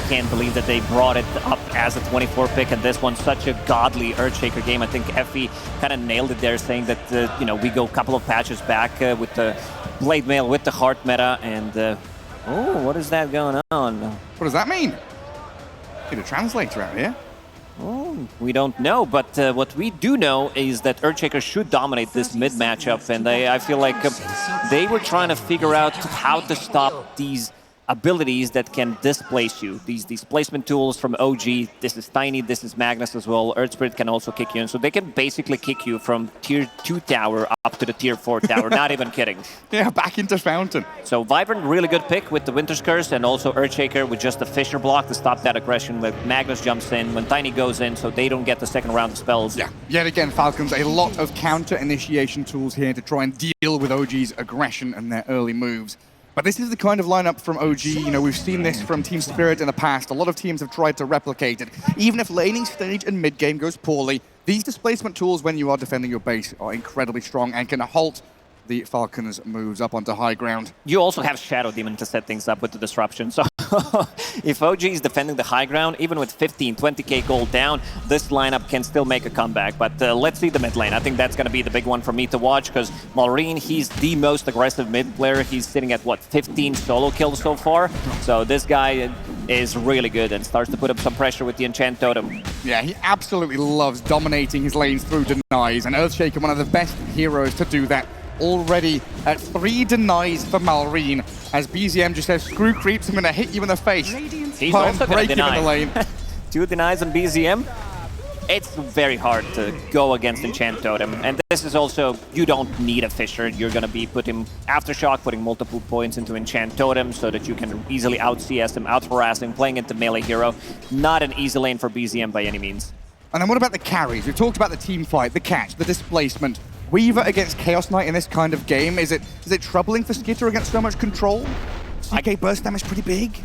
can't believe that they brought it up as a 24 pick, and this one such a godly Earthshaker game. I think Effie kind of nailed it there, saying that you know, we go a couple of patches back with the Blade Mail, with the Heart meta, and oh, what is that going on? What does that mean? Need a translator out here. Oh, we don't know, but what we do know is that Earthshaker should dominate this mid matchup, and I feel like they were trying to figure out how to stop these abilities that can displace you. These displacement tools from OG, this is Tiny, this is Magnus as well. Earth Spirit can also kick you in, so they can basically kick you from tier 2 tower up to the tier 4 tower, not even kidding. Yeah, back into Fountain. So Vibrant, really good pick with the Winter's Curse, and also Earthshaker with just the Fissure block to stop that aggression when Magnus jumps in, when Tiny goes in, so they don't get the second round of spells. Yeah, yet again, Falcons, a lot of counter initiation tools here to try and deal with OG's aggression and their early moves. But this is the kind of lineup from OG, you know, we've seen this from Team Spirit in the past. A lot of teams have tried to replicate it. Even if laning stage and mid-game goes poorly, these displacement tools when you are defending your base are incredibly strong and can halt the Falcons' moves up onto high ground. You also have Shadow Demon to set things up with the disruption, so if OG is defending the high ground, even with 15, 20k gold down, this lineup can still make a comeback. But let's see the mid lane. I think that's going to be the big one for me to watch, because Malrine, he's the most aggressive mid player. He's sitting at, what, 15 solo kills so far? So this guy is really good and starts to put up some pressure with the Enchant Totem. Yeah, he absolutely loves dominating his lanes through denies, and Earthshaker, one of the best heroes to do that. Already at 3 denies for Malrine, as BZM just says, screw creeps, I'm going to hit you in the face. He's also going to deny. In the lane. 2 denies on BZM. It's very hard to go against Enchant Totem, and this is also, you don't need a Fissure. You're going to be putting Aftershock, putting multiple points into Enchant Totem so that you can easily out-CS him, out-harass him, playing into melee hero. Not an easy lane for BZM by any means. And then what about the carries? We've talked about the team fight, the catch, the displacement. Weaver against Chaos Knight in this kind of game, is it troubling for Skitter against so much control? CK burst damage pretty big.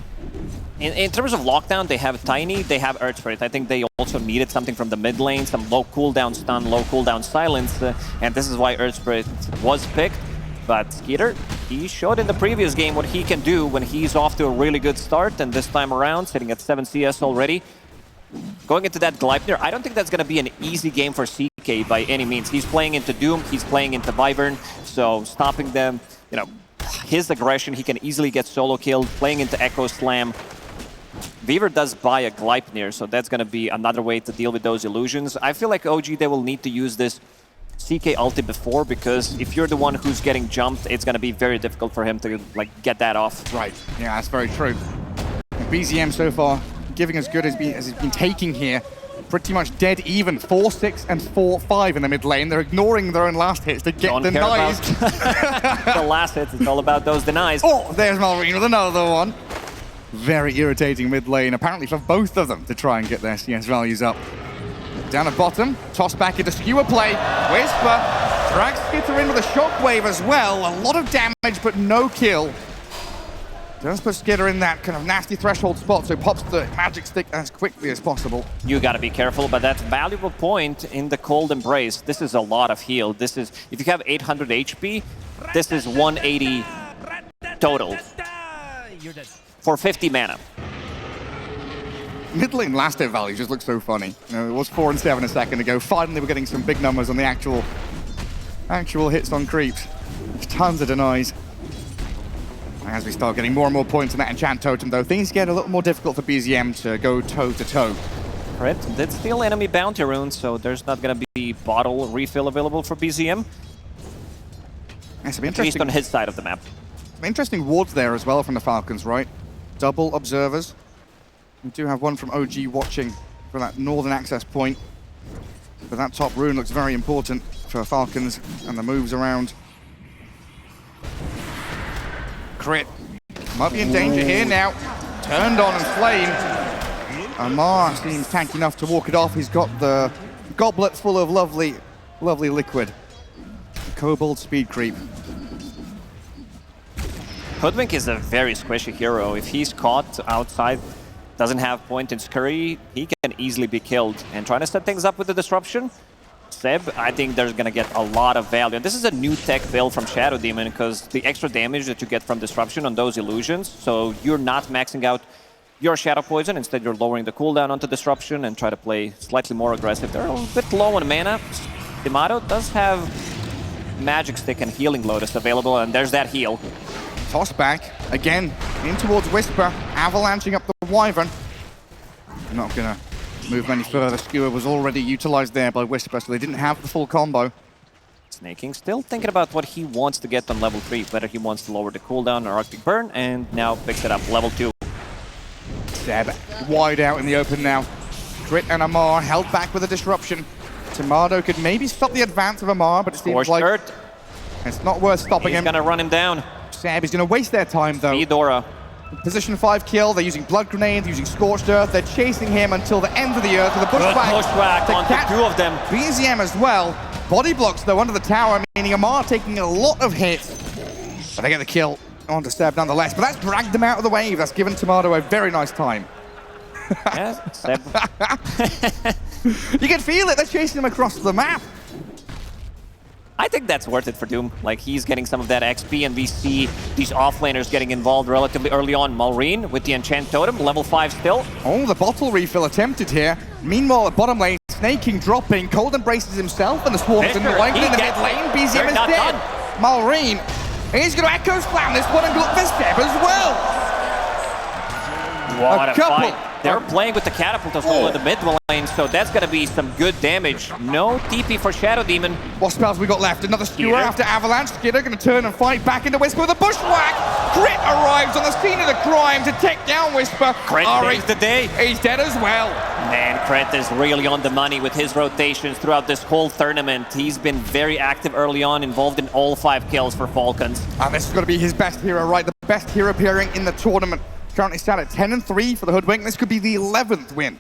In terms of lockdown, they have Tiny, they have Earth Spirit. I think they also needed something from the mid lane, some low cooldown stun, low cooldown silence, and this is why Earth Spirit was picked. But Skitter, he showed in the previous game what he can do when he's off to a really good start, and this time around, sitting at 7 CS already. Going into that Gleipnir, I don't think that's going to be an easy game for CK by any means. He's playing into Doom, he's playing into Wyvern, so stopping them, you know, his aggression, he can easily get solo killed, playing into Echo Slam. Weaver does buy a Gleipnir, so that's going to be another way to deal with those illusions. I feel like OG, they will need to use this CK ulti before, because if you're the one who's getting jumped, it's going to be very difficult for him to, like, get that off. Right, yeah, that's very true. BZM so far giving as good as he's been taking here. Pretty much dead even. 4-6 and 4-5 in the mid lane. They're ignoring their own last hits to get denies. The last hits, it's all about those denies. Oh, there's Malrine with another one. Very irritating mid lane, apparently for both of them to try and get their CS values up. Down at bottom, toss back into skewer play. Whisper drags Skitter in with a shockwave as well. A lot of damage, but no kill. Does put Skitter in that kind of nasty threshold spot, so pops the magic stick as quickly as possible. You gotta be careful, but that's a valuable point in the Cold Embrace. This is a lot of heal. This is, if you have 800 HP, this is 180 total for 50 mana. Mid lane last hit value just looks so funny. You know, it was 4 and 7 a second ago. Finally, we're getting some big numbers on the actual hits on creeps. There's tons of denies. As we start getting more and more points on that Enchant Totem, though, things get a little more difficult for BZM to go toe-to-toe. Right, that's still enemy bounty runes, so there's not going to be bottle refill available for BZM. Yes, at least on his side of the map. Some interesting wards there as well from the Falcons, right? Double observers. We do have one from OG watching for that northern access point. But that top rune looks very important for Falcons and the moves around. Crit. Might be in danger here now. Turned on and flame. Amar seems tanky enough to walk it off. He's got the goblet full of lovely liquid. Kobold speed creep. Hoodwink is a very squishy hero. If he's caught outside, doesn't have point in Scurry, he can easily be killed. And trying to set things up with the disruption, Seb, I think there's going to get a lot of value. And this is a new tech build from Shadow Demon, because the extra damage that you get from disruption on those illusions, so you're not maxing out your Shadow Poison. Instead, you're lowering the cooldown onto Disruption and try to play slightly more aggressive. They're a bit low on mana. Dimato does have Magic Stick and Healing Lotus available, and there's that heal. Toss back, again, in towards Whisper, avalanching up the Wyvern. Not gonna move any further. Skewer was already utilized there by Whisper, so they didn't have the full combo. Snaking still thinking about what he wants to get on level 3, whether he wants to lower the cooldown or Arctic Burn, and now picks it up, level 2. Seb wide out in the open now. Crit and Amar held back with a disruption. Tomato could maybe stop the advance of Amar, but it seems like it's not worth stopping him. He's gonna run him down. Seb is gonna waste their time though. Eudora. Position 5 kill, they're using Blood Grenade, using Scorched Earth, they're chasing him until the end of the earth with a bushwhack. Bushwhack onto 2 of them. BZM as well. Body blocks though under the tower, meaning Amar taking a lot of hits. But they get the kill onto Seb nonetheless. But that's dragged them out of the wave. That's given Tomato a very nice time. Yes, Seb. You can feel it, they're chasing him across the map. I think that's worth it for Doom. Like, he's getting some of that XP, and we see these offlaners getting involved relatively early on. Malrine with the Enchant Totem, level 5 still. Oh, the bottle refill attempted here. Meanwhile, at bottom lane, Snaking dropping. Cold embraces himself, and the swarm's annoying in the mid lane. BZM is dead. Malrine, he's going to Echo Slam this one and look for Seb as well. What a fight. They're playing with the catapult as well in the mid lane, so that's going to be some good damage. No TP for Shadow Demon. What spells we got left? Another Skewer after Avalanche. Skidder going to turn and fight back into Whisper with a bushwhack. Crit arrives on the scene of the crime to take down Whisper. Crit saves the day. He's dead as well. Man, Crit is really on the money with his rotations throughout this whole tournament. He's been very active early on, involved in all 5 kills for Falcons. And this is going to be his best hero, right? The best hero appearing in the tournament. Currently sat at 10-3 for the Hoodwink. This could be the 11th win.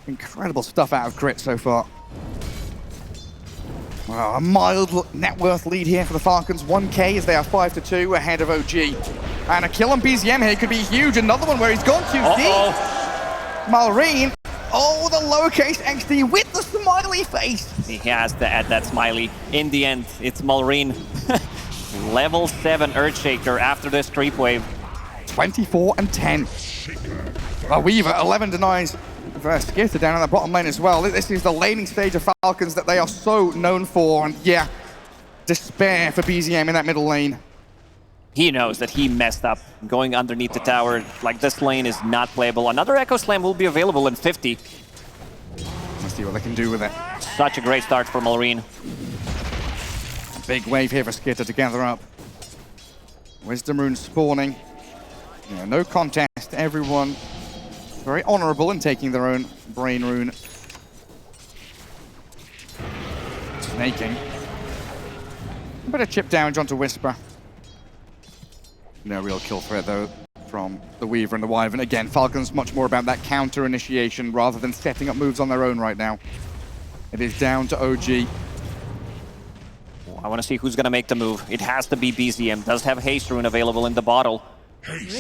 Incredible stuff out of Crit so far. Well, a mild net worth lead here for the Falcons. 1k as they are 5-2 ahead of OG. And a kill on BZM here could be huge. Another one where he's gone too deep. Malrine. Oh, the lowercase XD with the smiley face. He has to add that smiley. In the end, it's Malrine. Level 7 Earthshaker after this creep wave. 24-10. Weaver, 11 denies for Skitter down on the bottom lane as well. This is the laning stage of Falcons that they are so known for. And yeah, despair for BZM in that middle lane. He knows that he messed up going underneath the tower. Like, this lane is not playable. Another Echo Slam will be available in 50. Let's see what they can do with it. Such a great start for Malrine. Big wave here for Skitter to gather up. Wisdom Rune spawning. Yeah, no contest, everyone very honorable in taking their own Brain Rune. Snaking. A bit of chip damage onto Whisper. No real kill threat though from the Weaver and the Wyvern. Again, Falcons much more about that counter initiation rather than setting up moves on their own right now. It is down to OG. I want to see who's going to make the move. It has to be BZM. Does have Haste Rune available in the bottle.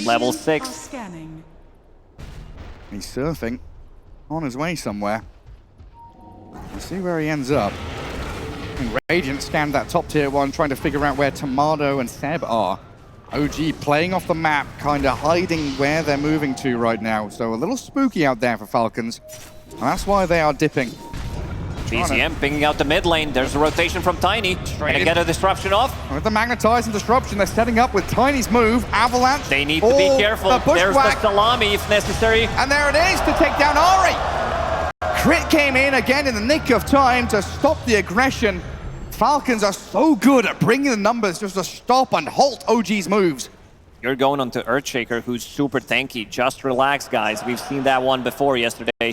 Level 6. He's surfing on his way somewhere. We'll see where he ends up. And Radiant scanned that top tier 1, trying to figure out where Tomato and Seb are. OG playing off the map, kind of hiding where they're moving to right now. So a little spooky out there for Falcons. And that's why they are dipping. BZM pinging out the mid lane. There's a rotation from Tiny. Trying to get a disruption off. With the magnetizing disruption, they're setting up with Tiny's move. Avalanche. They need to be careful. There's the salami if necessary. And there it is to take down Ari. Crit came in again in the nick of time to stop the aggression. Falcons are so good at bringing the numbers just to stop and halt OG's moves. You're going on to Earthshaker, who's super tanky. Just relax, guys. We've seen that one before yesterday.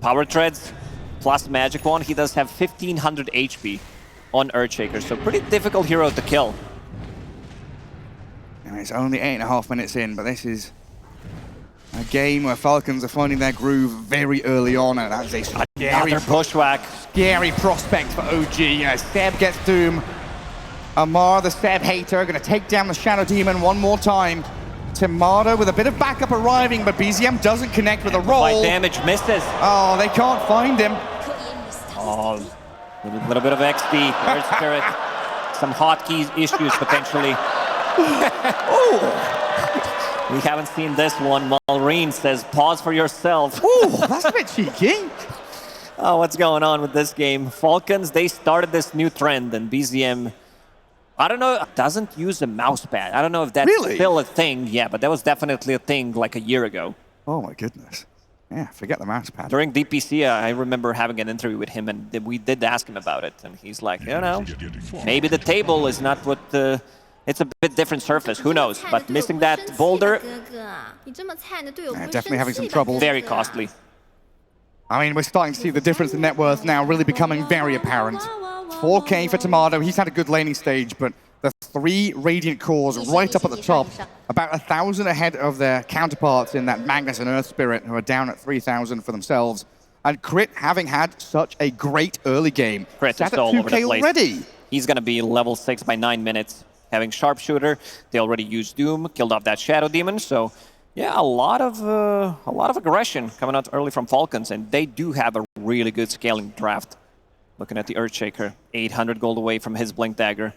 Power Treads plus Magic Wand. He does have 1500 HP on Earthshaker, so pretty difficult hero to kill. And it's only 8.5 minutes in, but this is a game where Falcons are finding their groove very early on, and that's a scary bushwhack. Scary prospect for OG. Seb gets Doom. Amar, the Seb hater, going to take down the Shadow Demon one more time. Tomato with a bit of backup arriving, but BZM doesn't connect with a roll. Fight damage misses. Oh, they can't find him. Oh, a little bit of XD. Earth Spirit. Some hotkey issues potentially. Oh! We haven't seen this one. Malrine says, pause for yourself. Oh, that's a bit cheeky. Oh, what's going on with this game? Falcons, they started this new trend, and BZM, I don't know, doesn't use a mouse pad. I don't know if that's still a thing. Yeah, but that was definitely a thing like a year ago. Oh my goodness. Yeah, forget the mouse pad. During DPC, I remember having an interview with him, and we did ask him about it. And he's like, you know, maybe the table is not what the... It's a bit different surface, who knows? But missing that boulder... definitely having some trouble. Very costly. I mean, we're starting to see the difference in net worth now really becoming very apparent. 4K for Tomato. He's had a good laning stage, but the 3 Radiant cores right up at the top, about 1,000 ahead of their counterparts in that Magnus and Earth Spirit, who are down at 3,000 for themselves. And Crit, having had such a great early game, Crit sat is at all over the 2K place. already. He's going to be level 6 by 9 minutes. Having Sharpshooter, they already used Doom, killed off that Shadow Demon, so yeah, a lot of aggression coming out early from Falcons, and they do have a really good scaling draft. Looking at the Earthshaker, 800 gold away from his Blink Dagger.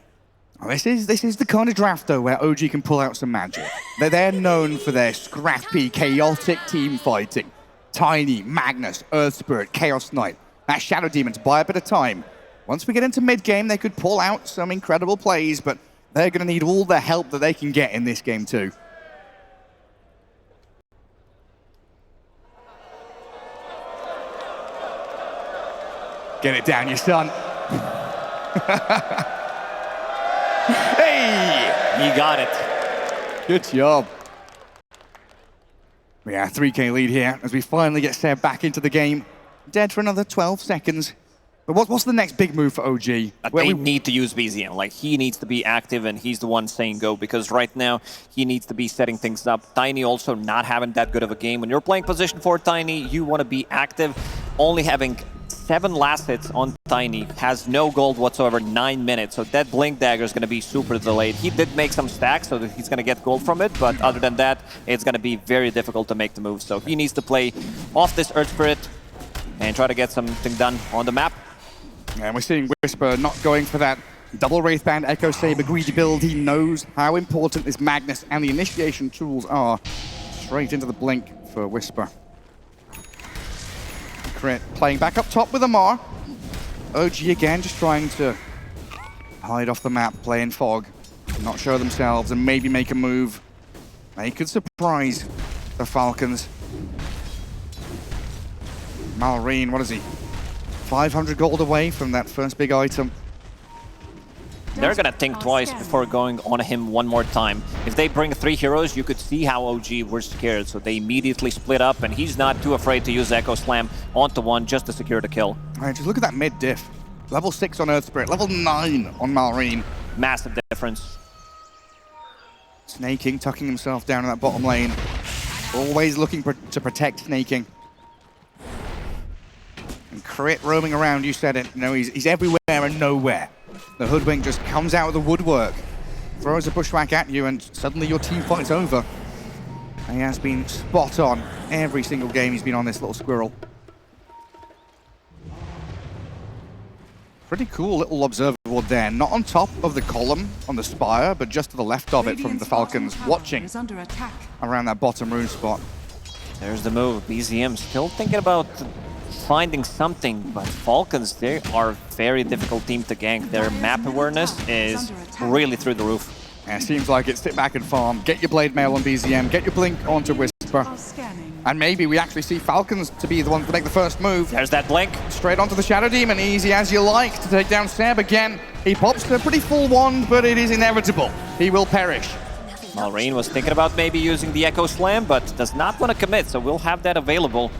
Oh, this is the kind of draft, though, where OG can pull out some magic. They're known for their scrappy, chaotic team fighting. Tiny, Magnus, Earth Spirit, Chaos Knight. That Shadow Demon to buy a bit of time. Once we get into mid-game, they could pull out some incredible plays, but they're going to need all the help that they can get in this game, too. Get it down, your son. Hey! He got it. Good job. Yeah, 3K lead here as we finally get Seb back into the game. Dead for another 12 seconds. But what's the next big move for OG? They need to use BZM. Like, he needs to be active, and he's the one saying go, because right now, he needs to be setting things up. Tiny also not having that good of a game. When you're playing position 4 Tiny, you want to be active. Only having 7 last hits on Tiny, has no gold whatsoever, 9 minutes. So that Blink Dagger is going to be super delayed. He did make some stacks, so that he's going to get gold from it, but other than that, it's going to be very difficult to make the move. So he needs to play off this Earth Spirit and try to get something done on the map. And we're seeing Whisper not going for that double Wraithband Echo Saber greedy build. He knows how important this Magnus and the initiation tools are. Straight into the blink for Whisper. Crit playing back up top with Amar. OG again just trying to hide off the map, play in fog, not show themselves, and maybe make a move. They could surprise the Falcons. Malrine, what is he? 500 gold away from that first big item. They're gonna think twice before going on him one more time. If they bring 3 heroes, you could see how OG were scared, so they immediately split up, and he's not too afraid to use Echo Slam onto one just to secure the kill. All right, just look at that mid diff. Level 6 on Earth Spirit, level 9 on Malrine. Massive difference. Snaking, tucking himself down in that bottom lane. Always looking to protect Snaking. And Crit roaming around, you said it. You know, he's everywhere and nowhere. The Hoodwink just comes out of the woodwork, throws a bushwhack at you, and suddenly your team fight's over. He has been spot on every single game he's been on, this little squirrel. Pretty cool little observer board there. Not on top of the column on the spire, but just to the left of it from the Falcons, watching around that bottom rune spot. There's the move. BZM still thinking about finding something, but Falcons, they are a very difficult team to gank. Their map awareness is really through the roof. Yeah, it seems like it's sit back and farm, get your Blade Mail on BZM, get your Blink onto Whisper. And maybe we actually see Falcons to be the ones to make the first move. There's that Blink. Straight onto the Shadow Demon, easy as you like to take down Seb again. He pops a pretty full wand, but it is inevitable. He will perish. Malrine was thinking about maybe using the Echo Slam, but does not want to commit, so we'll have that available.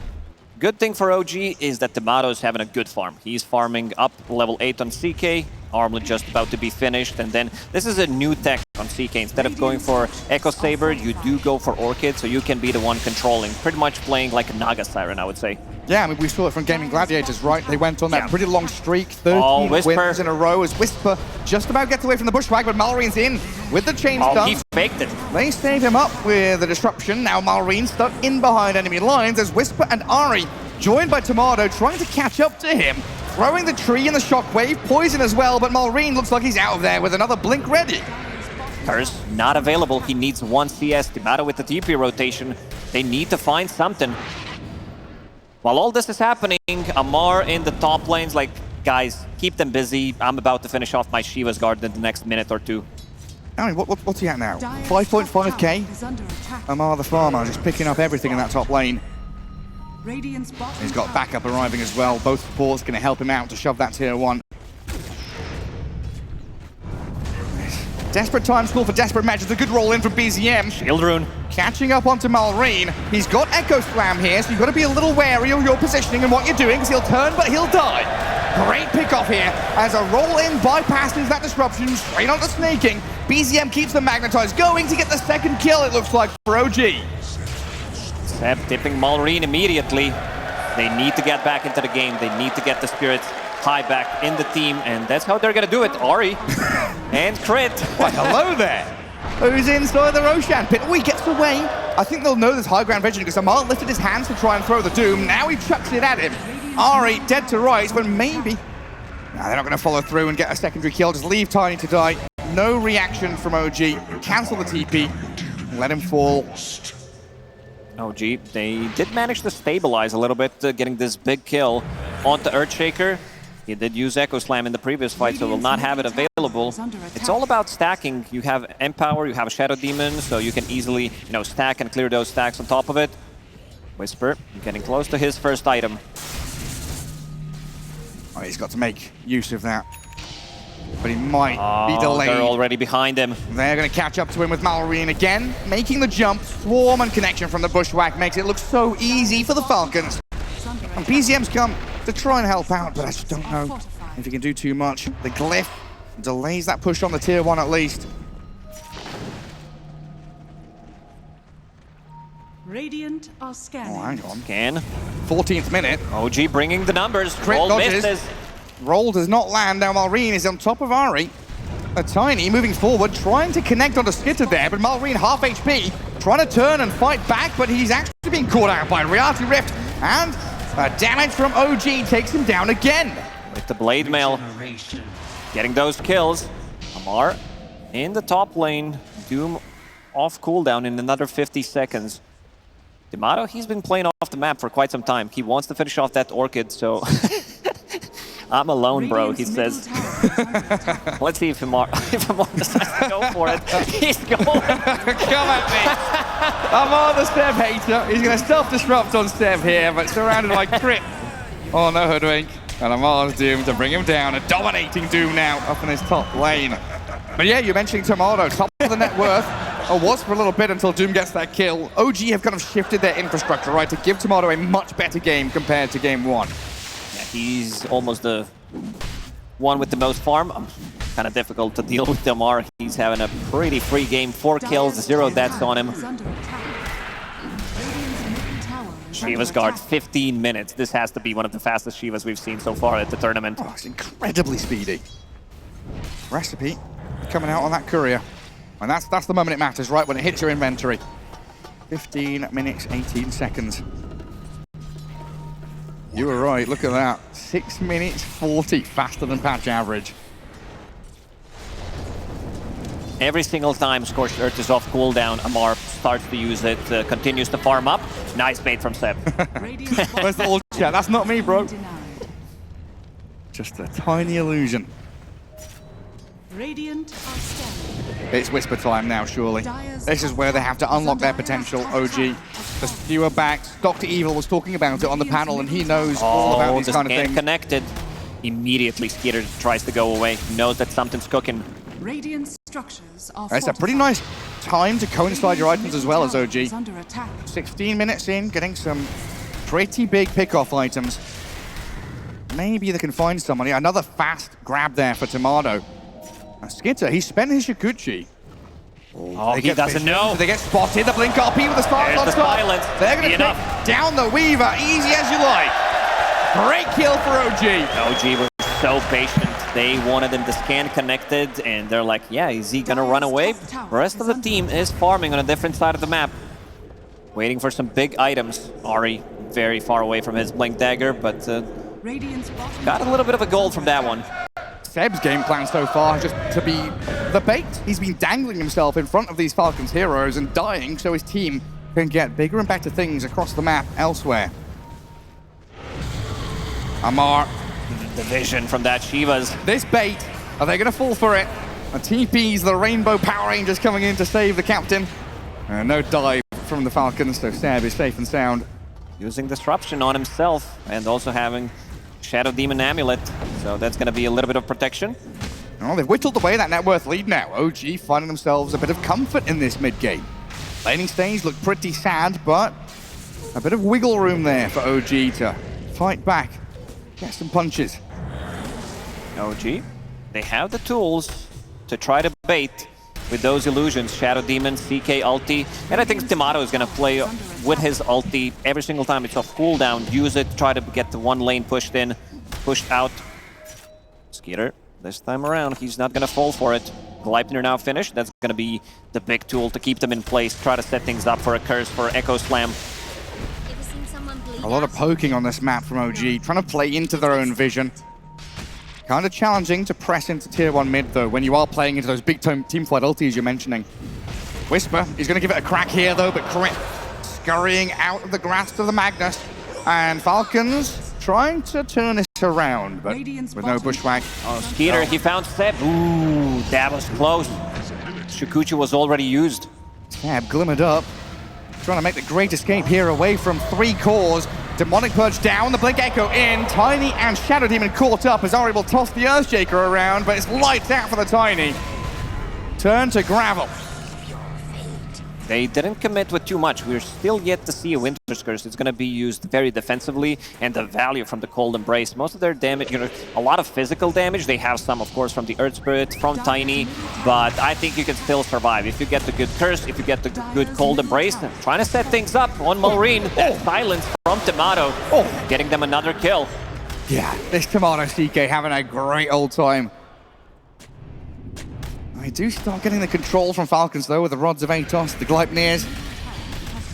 Good thing for OG is that Tomato's having a good farm. He's farming up level 8 on CK, Armlet just about to be finished, and then this is a new tech on CK. Instead of going for Echo Saber, you do go for Orchid, so you can be the one controlling. Pretty much playing like a Naga Siren, I would say. Yeah, I mean, we saw it from Gaming Gladiators, right? They went on that pretty long streak, 13 wins in a row as Whisper just about gets away from the bushwhack, but Malrine's in with the chain stun. He faked it. They save him up with the disruption. Now Malrine stuck in behind enemy lines as Whisper and Ari, joined by Tomato, trying to catch up to him. Throwing the tree in the shockwave, poison as well, but Malrine looks like he's out of there with another blink ready. Curse not available. He needs one CS. Demato with the TP rotation. They need to find something. While all this is happening, Amar in the top lanes, like, guys, keep them busy. I'm about to finish off my Shiva's guard in the next minute or two. I mean, what's he at now? 5.5k? Amar the farmer just picking up everything in that top lane. He's got backup arriving as well. Both supports going to help him out to shove that tier 1. Desperate times call for desperate measures. A good roll in from BZM. Shield rune. Catching up onto Malrine. He's got Echo Slam here, so you've got to be a little wary of your positioning and what you're doing, because he'll turn, but he'll die. Great pick off here as a roll in bypasses that disruption straight onto snaking. BZM keeps the magnetized going to get the second kill, it looks like, for OG. Seb tipping Malrine immediately. They need to get back into the game. They need to get the spirits high back in the team, and that's how they're gonna do it. Ari and crit. Why, hello there. Who's inside the Roshan pit? Oh, he gets away. I think they'll know there's high ground vision because Amar lifted his hands to try and throw the Doom. Now he chucks it at him. Ari dead to rights, but maybe. Nah, they're not gonna follow through and get a secondary kill. Just leave Tiny to die. No reaction from OG. Cancel the TP. Let him fall. OG, they did manage to stabilize a little bit, getting this big kill onto Earthshaker. He did use Echo Slam in the previous fight, so will not have it available. It's all about stacking. You have Empower, you have a Shadow Demon, so you can easily, stack and clear those stacks on top of it. Whisper, getting close to his first item. Oh, he's got to make use of that. But he might be delayed. They're already behind him. They're going to catch up to him with Malrine again, making the jump. Swarm and connection from the Bushwhack makes it look so easy for the Falcons. And BZM's come to try and help out, but I just don't know if he can do too much. The Glyph delays that push on the tier 1 at least. Radiant are scanning. Oh, hang on. Scan. 14th minute. OG bringing the numbers. Crit Roll dodges. misses. Roll does not land. Now Malrine is on top of Ari. A Tiny moving forward, trying to connect onto Skitter there, but Malrine half HP, trying to turn and fight back, but he's actually being caught out by Reality Rift, and damage from OG takes him down again. With the Blade Mail, getting those kills. Amar in the top lane. Doom off cooldown in another 50 seconds. Demato, he's been playing off the map for quite some time. He wants to finish off that Orchid, so... I'm alone, bro, he says. Let's see if Amar decides to go for it. He's going. Come at me. Amar the Seb hater. He's going to self-disrupt on Seb here, but surrounded by crit. Oh no, Hoodwink. And Amar's doomed to bring him down. A dominating Doom now up in his top lane. But yeah, you're mentioning Tomato, top of the net worth. Or was for a little bit until Doom gets that kill. OG have kind of shifted their infrastructure, right, to give Tomato a much better game compared to game 1. He's almost the one with the most farm. Kind of difficult to deal with Amar. He's having a pretty free game. 4 kills, 0 deaths on him. Shiva's guard, 15 minutes. This has to be one of the fastest Shivas we've seen so far at the tournament. Oh, it's incredibly speedy. Recipe coming out on that courier. And that's the moment it matters, right? When it hits your inventory. 15 minutes, 18 seconds. You were right, look at that. 6 minutes 40, faster than patch average. Every single time Scorched Earth is off cooldown, Amar starts to use it, continues to farm up. Nice bait from Seb. Where's the old chat? That's not me, bro. Just a tiny illusion. Radiant are scanning. It's Whisper time now, surely. This is where they have to unlock their potential, OG. The Skewer backs. Dr. Evil was talking about it on the panel, and he knows all about these kind of things. Connected. Immediately, Skeeter tries to go away. He knows that something's cooking. Radiant structures are It's a pretty nice time to coincide your items as well as OG. 16 minutes in, getting some pretty big pick-off items. Maybe they can find somebody. Another fast grab there for Tomato. Skitter, he spent his Shikuchi. Oh, he doesn't know. They get spotted. The Blink RP with the spark on top. They're going to take down the Weaver, easy as you like. Great kill for OG. OG was so patient. They wanted him to scan connected, and they're like, yeah, is he going to run away? The rest of the team is farming on a different side of the map. Waiting for some big items. Ari very far away from his Blink Dagger, but got a little bit of a gold from that one. Seb's game plan so far just to be the bait. He's been dangling himself in front of these Falcons heroes and dying so his team can get bigger and better things across the map elsewhere. Amar. The vision from that Shiva's. This bait, are they going to fall for it? The TPs, the Rainbow Power Rangers coming in to save the captain. No dive from the Falcons, so Seb is safe and sound. Using Disruption on himself and also having Shadow Demon Amulet. So that's going to be a little bit of protection. Well, they've whittled away that net worth lead now. OG finding themselves a bit of comfort in this mid-game. Laning stage look pretty sad, but a bit of wiggle room there for OG to fight back, get some punches. OG, they have the tools to try to bait with those illusions, Shadow Demon, CK ulti, and I think Timato is going to play with his ulti every single time it's off cooldown. Use it, try to get the one lane pushed in, pushed out. Skeeter, this time around, he's not going to fall for it. Gleipnir now finished. That's going to be the big tool to keep them in place, try to set things up for a curse, for Echo Slam. A lot of poking on this map from OG, trying to play into their own vision. Kind of challenging to press into tier 1 mid, though, when you are playing into those big teamfight ultis you're mentioning. Whisper, he's going to give it a crack here, though, but Crit scurrying out of the grasp of the Magnus. And Falcons trying to turn this around, but with no bushwhack. Oh, Skeeter, he found Seb. Ooh, that was close. Shukuchi was already used. Seb glimmered up, trying to make the great escape here away from 3 cores. Demonic Purge down, the Blink Echo in. Tiny and Shadow Demon caught up as Ari will toss the Earthshaker around, but it's lights out for the Tiny. Turn to Gravel. They didn't commit with too much. We're still yet to see a Winter's Curse. It's going to be used very defensively, and the value from the Cold Embrace. Most of their damage, a lot of physical damage. They have some, of course, from the Earth Spirit, from Tiny, but I think you can still survive. If you get the good Curse, if you get the good Cold Embrace, trying to set things up on Marine. That silence from Timato, getting them another kill. Yeah, this Timato CK having a great old time. They do start getting the control from Falcons, though, with the Rods of Atos, the Gleipnirs.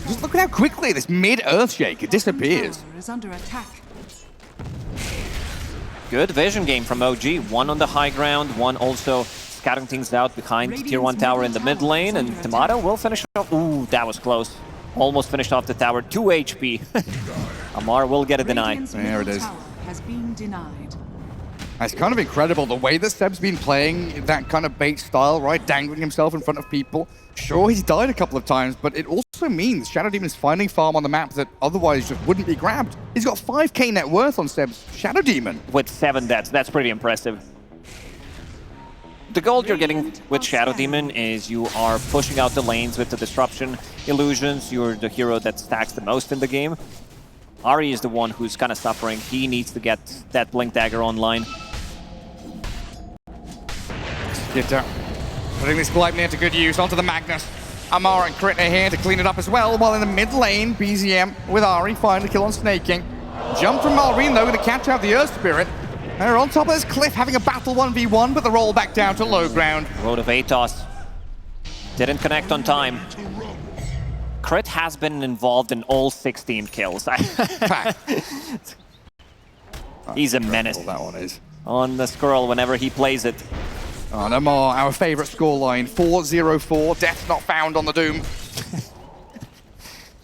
Just look at how quickly this mid-Earthshaker disappears. Is under attack. Good vision game from OG. One on the high ground, one also scouting things out behind tier 1 tower in the mid lane, and Timato will finish off. Ooh, that was close. Almost finished off the tower, 2 HP. Amar will get a deny. There it is. Has been denied. It's kind of incredible the way that Seb's been playing that kind of bait style, right? Dangling himself in front of people. Sure, he's died a couple of times, but it also means Shadow Demon is finding farm on the map that otherwise just wouldn't be grabbed. He's got 5k net worth on Seb's Shadow Demon. With 7 deaths, that's pretty impressive. The gold you're getting with Shadow Demon is you are pushing out the lanes with the Disruption illusions. You're the hero that stacks the most in the game. Ari is the one who's kind of suffering. He needs to get that Blink Dagger online. Skitter putting this Gleipnir to good use onto the Magnus. Amar and Crit are here to clean it up as well, while in the mid lane, BZM with Ari find the kill on Snaking. Jump from Malrine, though, to catch out the Earth Spirit. They're on top of this cliff having a battle 1v1, but the roll back down to low ground. Road of Atos didn't connect on time. Crit has been involved in all 16 kills. He's a menace. That one is. On the Skrull whenever he plays it. Oh, no more. Our favorite scoreline, 4-0-4. Death not found on the Doom.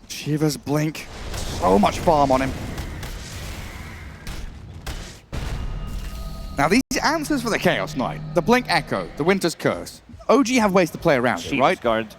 Shiva's Blink. So much farm on him. Now, these answers for the Chaos Knight, the Blink Echo, the Winter's Curse, OG have ways to play around it, right? Guard.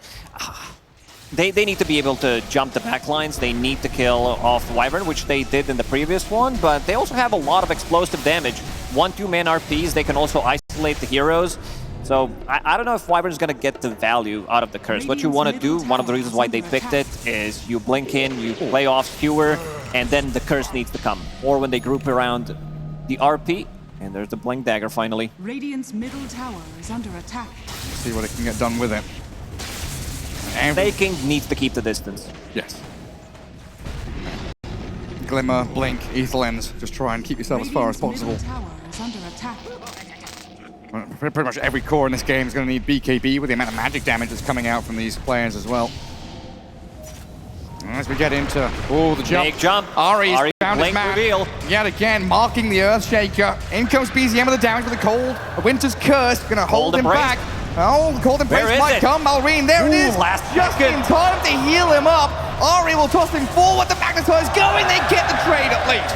They need to be able to jump the backlines. They need to kill off Wyvern, which they did in the previous one, but they also have a lot of explosive damage. 1-2 man RPs, they can also isolate the heroes. So I don't know if Wyvern's going to get the value out of the curse. What you want to do, one of the reasons why they picked it, is you blink in, you play off Skewer, and then the curse needs to come. Or when they group around the RP, and there's the Blink Dagger finally. Radiant's middle tower is under attack. See what it can get done with it. Snaking needs to keep the distance. Yes. Glimmer, Blink, Ether Lens. Just try and keep yourself as far as possible. Tower is under attack. Pretty much every core in this game is going to need BKB with the amount of magic damage that's coming out from these players as well. As we get into the jump. Big jump. Ari's found his Blink man. reveal. Yet again, marking the Earthshaker. In comes BZM with the damage with the cold. A Winter's Curse going to hold him back. Oh, the cold embrace might come. Malrine, there it is. Last just second. in time to heal him up. Ari will toss him forward. The Magnetize going. They get the trade at least.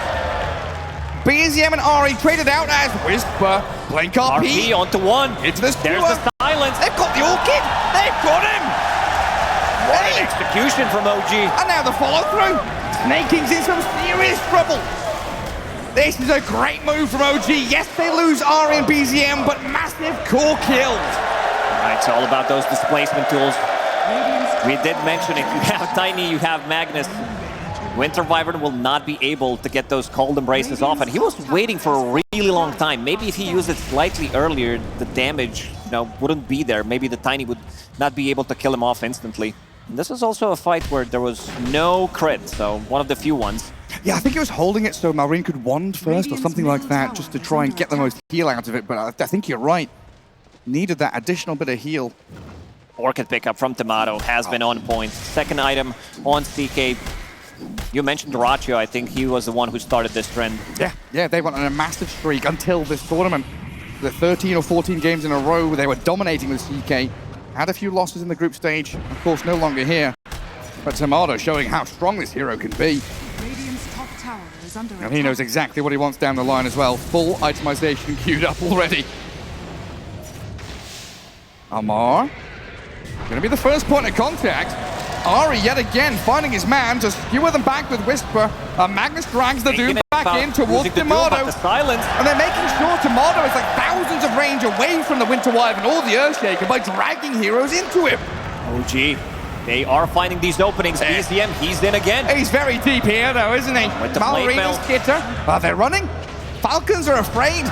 BZM and Ari traded out as Whisper, Blink RP onto one. into the There's the silence. They've got the Orchid. They've got him. What an execution from OG. And now the follow through. Snake King's in some serious trouble. This is a great move from OG. Yes, they lose Ari and BZM, but massive core kills. Right, it's all about those displacement tools. We did mention it. You have Tiny, you have Magnus. Winter Wyvern will not be able to get those cold embraces off, and he was waiting for a really long time. Maybe if he used it slightly earlier, the damage, wouldn't be there. Maybe the Tiny would not be able to kill him off instantly. And this is also a fight where there was no crit, so one of the few ones. Yeah, I think it was holding it so Malrine could wand first or something like that, just to try and get the most heal out of it, but I think you're right. Needed that additional bit of heal. Orchid pickup from Tomato has been on point. Second item on CK. You mentioned Ratio. I think he was the one who started this trend. Yeah, they went on a massive streak until this tournament. The 13 or 14 games in a row where they were dominating with CK. Had a few losses in the group stage. Of course, no longer here. But Tomato showing how strong this hero can be. Radiant's top tower is under attack. And he knows exactly what he wants down the line as well. Full itemization queued up already. Amar. Gonna be the first point of contact. Ari yet again finding his man to skewer them back with Whisper. Magnus drags the Doom back in towards Tomato. And they're making sure Tomato is like thousands of range away from the Winter Wyvern or the Earthshaker by dragging heroes into him. OG, they are finding these openings. BZM, he's in again. He's very deep here though, isn't he? Malrina's Skitter. They're running. Falcons are afraid.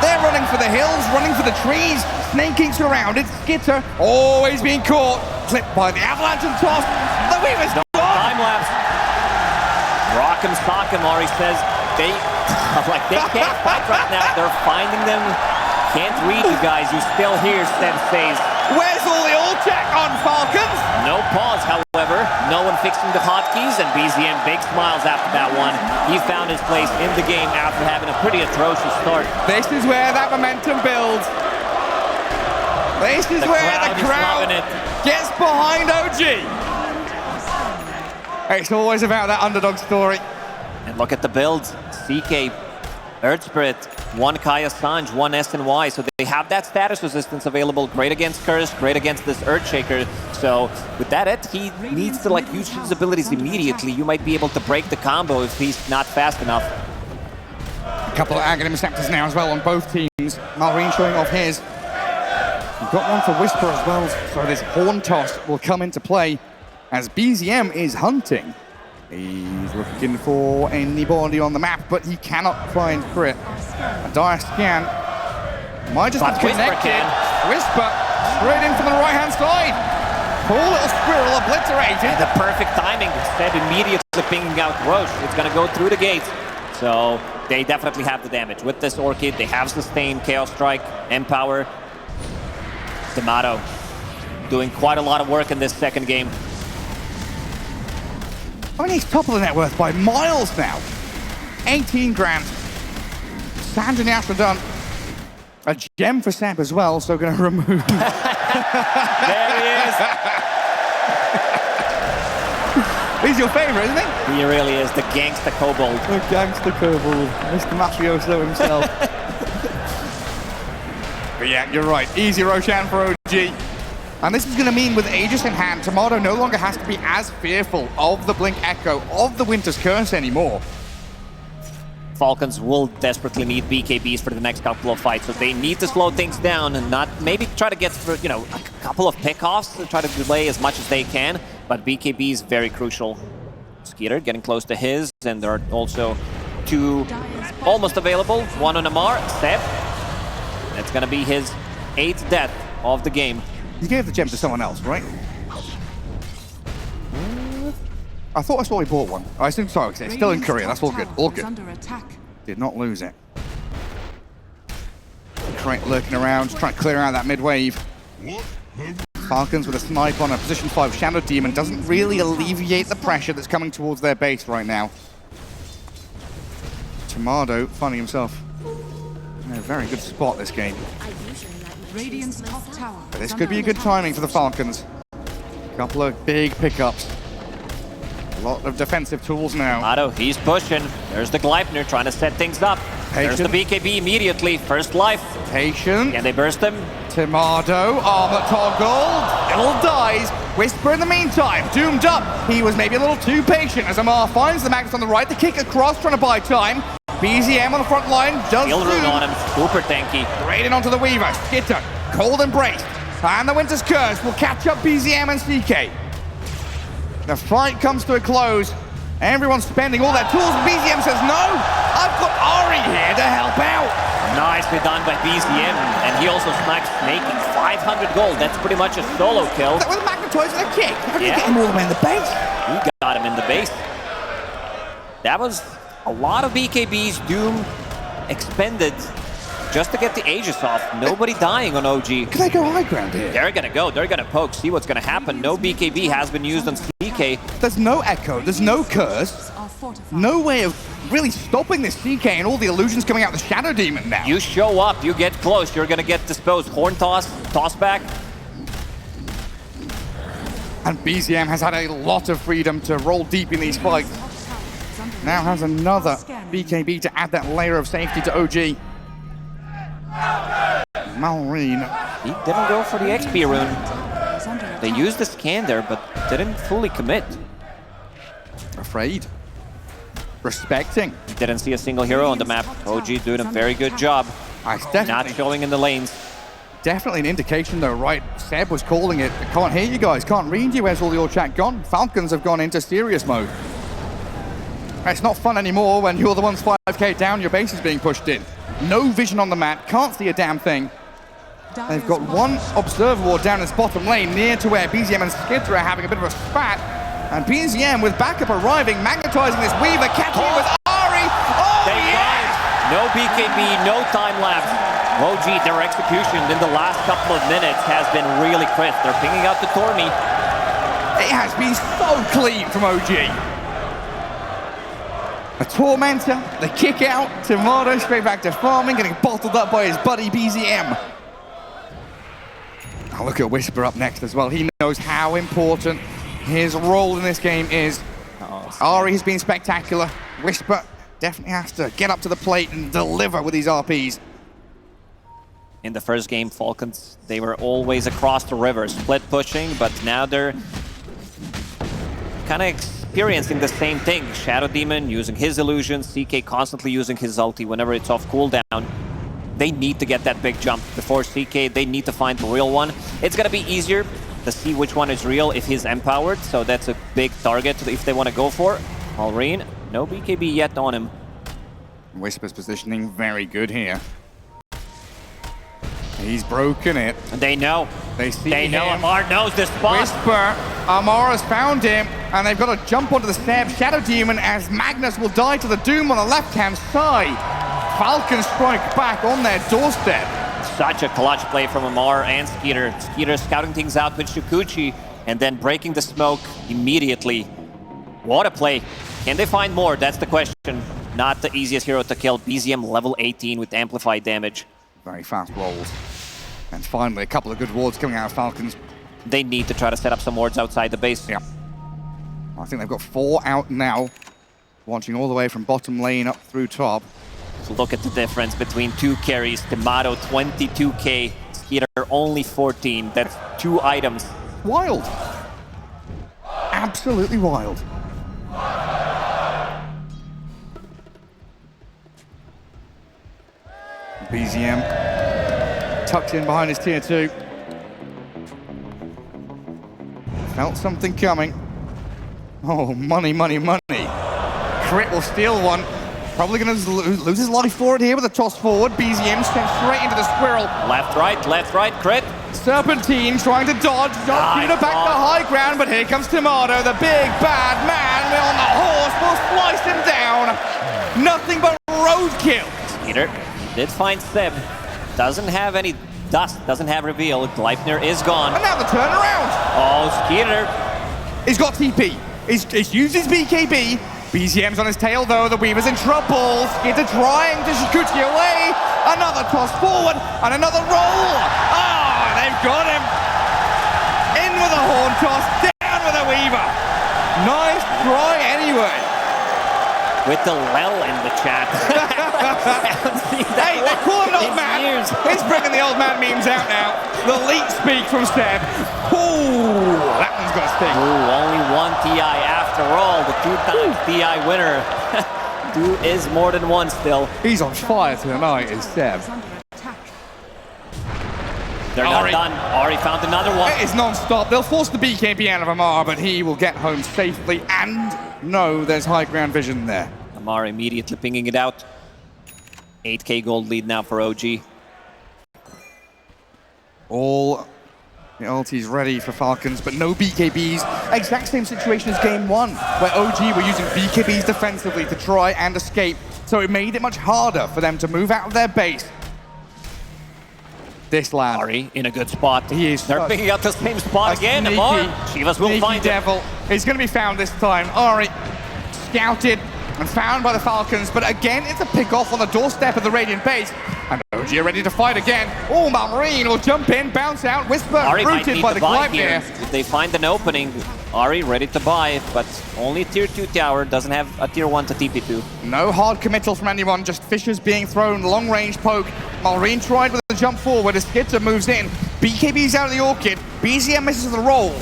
They're running for the hills, running for the trees. Snake King's surrounded. Skitter always being caught. Clipped by the avalanche and toss. The Weaver's gone. Time lapse. Rock'em sock'em, Ari says. They can't fight right now. They're finding them. Can't read you guys. You're still here, Seb says. Where's all the ult check on Falcons? No pause, however. No one fixing the hotkeys, and BZM big smiles after that one. He found his place in the game after having a pretty atrocious start. This is where that momentum builds. This is where the crowd gets behind OG. It's always about that underdog story. And look at the builds. CK, Earth Spirit, one Kaya Sanj, one SNY. So they have that status resistance available. Great against Curse, great against this Earthshaker. So with that, he needs to use his abilities immediately. You might be able to break the combo if he's not fast enough. A couple of Aghanim Scepters now as well on both teams. Malrine showing off his. We've got one for Whisper as well, so this Horn Toss will come into play as BZM is hunting. He's looking for anybody on the map, but he cannot find crit. A dire scan might just be connected. Whisper straight in from the right-hand side. Cool little squirrel obliterated. And the perfect timing, instead immediately pinging out Roche. It's going to go through the gate. So they definitely have the damage. With this Orchid, they have Sustain, Chaos Strike, Empower. Tomato doing quite a lot of work in this second game. I mean, he's top of the net worth by miles now. 18 grand. Sand in the Astrodon. A gem for Seb as well, so going to remove. There he is. He's your favorite, isn't he? He really is, the gangsta kobold. The gangsta kobold. Mr. Mafioso himself. But yeah, you're right. Easy Roshan for OG. And this is going to mean with Aegis in hand, Tomato no longer has to be as fearful of the Blink Echo, of the Winter's Curse anymore. Falcons will desperately need BKBs for the next couple of fights, so they need to slow things down and not maybe try to get through, a couple of pickoffs to try to delay as much as they can, but BKB is very crucial. Skeeter getting close to his, and there are also two almost available. One on Amar, Seb. That's going to be his 8th death of the game. He gave the gem to someone else, right? I thought I saw he bought one. I assume so, it's still in Korea. That's all good. All good. Did not lose it. Crate lurking around, trying to clear out that mid-wave. Falcons with a snipe on a position 5 Shadow Demon doesn't really alleviate the pressure that's coming towards their base right now. Tomato finding himself in a very good spot this game. Radiant's top tower. But this could be a good timing for the Falcons. Couple of big pickups. A lot of defensive tools now. Otto, he's pushing. There's the Gleipnir trying to set things up. There's the BKB immediately. First life. Patient. Can they burst him? Timado, armor toggle, little dies. Whisper in the meantime, doomed up. He was maybe a little too patient as Amar finds the Magnus on the right. The kick across, trying to buy time. BZM on the front line, does He'll rune zoom. on him. Super tanky. Straight in onto the Weaver. Skitter, cold embrace. And the Winter's Curse will catch up BZM and CK. The fight comes to a close. Everyone's spending all their tools. BZM says, no, I've got Ari here to help out. Nicely done by BZM. And he also snipes making 500 gold. That's pretty much a solo kill. That was magnetizing a kick. How did you Yeah. get him all the way in the base? He got him in the base. That was a lot of BKBs. Doom expended just to get the Aegis off. Nobody dying on OG. Can they go high ground here? They're gonna go. They're gonna poke. See what's gonna happen. No BKB has been used on CK. There's no echo, there's no curse. Are fortified. No way of really stopping this CK and all the illusions coming out of the Shadow Demon now. You show up, you get close, you're gonna get disposed. Horn toss, toss back. And BZM has had a lot of freedom to roll deep in these fights. Now has another BKB to add that layer of safety to OG. Malrine. He didn't go for the XP rune. They used the scan there, but didn't fully commit. Afraid. Respecting. Didn't see a single hero on the map. OG doing a very good job. It's Not definitely, showing in the lanes. definitely an indication though, right? Seb was calling it. I can't hear you guys, can't read you. Where's all your chat gone? Falcons have gone into serious mode. It's not fun anymore when you're the ones 5k down, your base is being pushed in. No vision on the map, can't see a damn thing. They've got one observer ward down in this bottom lane, near to where BZM and Skitter are having a bit of a spat. And BZM with backup arriving, magnetizing this Weaver, catching it with Ari. Oh, They got it. No BKB, no time lapse. OG, their execution in the last couple of minutes has been really crisp. They're pinging out the tourney. It has been so clean from OG. A Tormentor, the kick out, Tomato straight back to farming, getting bottled up by his buddy BZM. Now look at Whisper up next as well. He knows how important his role in this game is. Ari has been spectacular. Whisper definitely has to get up to the plate and deliver with these RPs. In the first game, Falcons, they were always across the river, split pushing, but now they're kind of experiencing the same thing. Shadow Demon using his illusions, CK constantly using his ulti whenever it's off cooldown. They need to get that big jump before CK. They need to find the real one. It's gonna be easier to see which one is real if he's empowered, so that's a big target if they want to go for. Malrine, no BKB yet on him. Whisper's positioning very good here. He's broken it. They know. They see They know. him. Amar knows the spot. Whisper, Amar has found him, and they've got to jump onto the Seb Shadow Demon as Magnus will die to the Doom on the left-hand side. Falcons strike back on their doorstep. Such a clutch play from Amar and Skeeter. Skeeter scouting things out with Shukuchi and then breaking the smoke immediately. What a play. Can they find more? That's the question. Not the easiest hero to kill. BZM level 18 with amplified damage. Very fast rolls. And finally, a couple of good wards coming out of Falcons. They need to try to set up some wards outside the base. Yeah. I think they've got 4 out now. Launching all the way from bottom lane up through top. Look at the difference between two carries. Tomato 22k, Skeeter only 14. That's 2 items. Wild. Absolutely wild. BZM tucked in behind his tier 2. Felt something coming. Oh, money, money, money. Crit will steal one. Probably going to lose his life for it here with a toss forward. BZM steps straight into the squirrel. Left, right, crit. Serpentine trying to dodge. Peter back to high ground, but here comes Tomato, the big bad man on the horse will slice him down. Nothing but roadkill. Skeeter did find Seb. Doesn't have any dust, doesn't have reveal. Gleipnir is gone. And now the turnaround. Oh, Skeeter. He's got TP. He's used his BKB. BZM's on his tail though, the Weaver's in trouble. Skidder trying to shoot you away. Another toss forward and another roll. Oh, they've got him. In with a horn toss, down with a Weaver. Nice try anyway. With the well in the chat. Hey, they call him an old man. He's bringing the old man memes out now. The leak speak from Seb. Ooh, that one's got a sting. Ooh, only one TI after all. The 2-time TI winner. 2 is more than 1 still. He's on fire tonight, is Seb. Is under attack. They're not done. Ari found another one. It is non-stop. They'll force the BKB out of Amar, but he will get home safely. And no, there's high ground vision there. Amar immediately pinging it out. 8k gold lead now for OG. All the ultis ready for Falcons, but no BKBs. Exact same situation as game 1, where OG were using BKBs defensively to try and escape. So it made it much harder for them to move out of their base. This lad. Ari in a good spot. He is. They're picking up the same spot again. Sneaky, Amar. Chivas will find devil. He's going to be found this time. Ari scouted and found by the Falcons, but again, it's a pick off on the doorstep of the Radiant base. And OG are ready to fight again. Oh, Marine will jump in, bounce out, Whisper, Ari might rooted need by to the buy Gleipnir. here. If they find an opening, Ari ready to buy, but only tier 2 tower, doesn't have a tier 1 to TP to. No hard committal from anyone, just Fishers being thrown, long range poke. Marine tried with a jump forward as Skidder moves in. BKB's out of the Orchid, BZM misses the roll.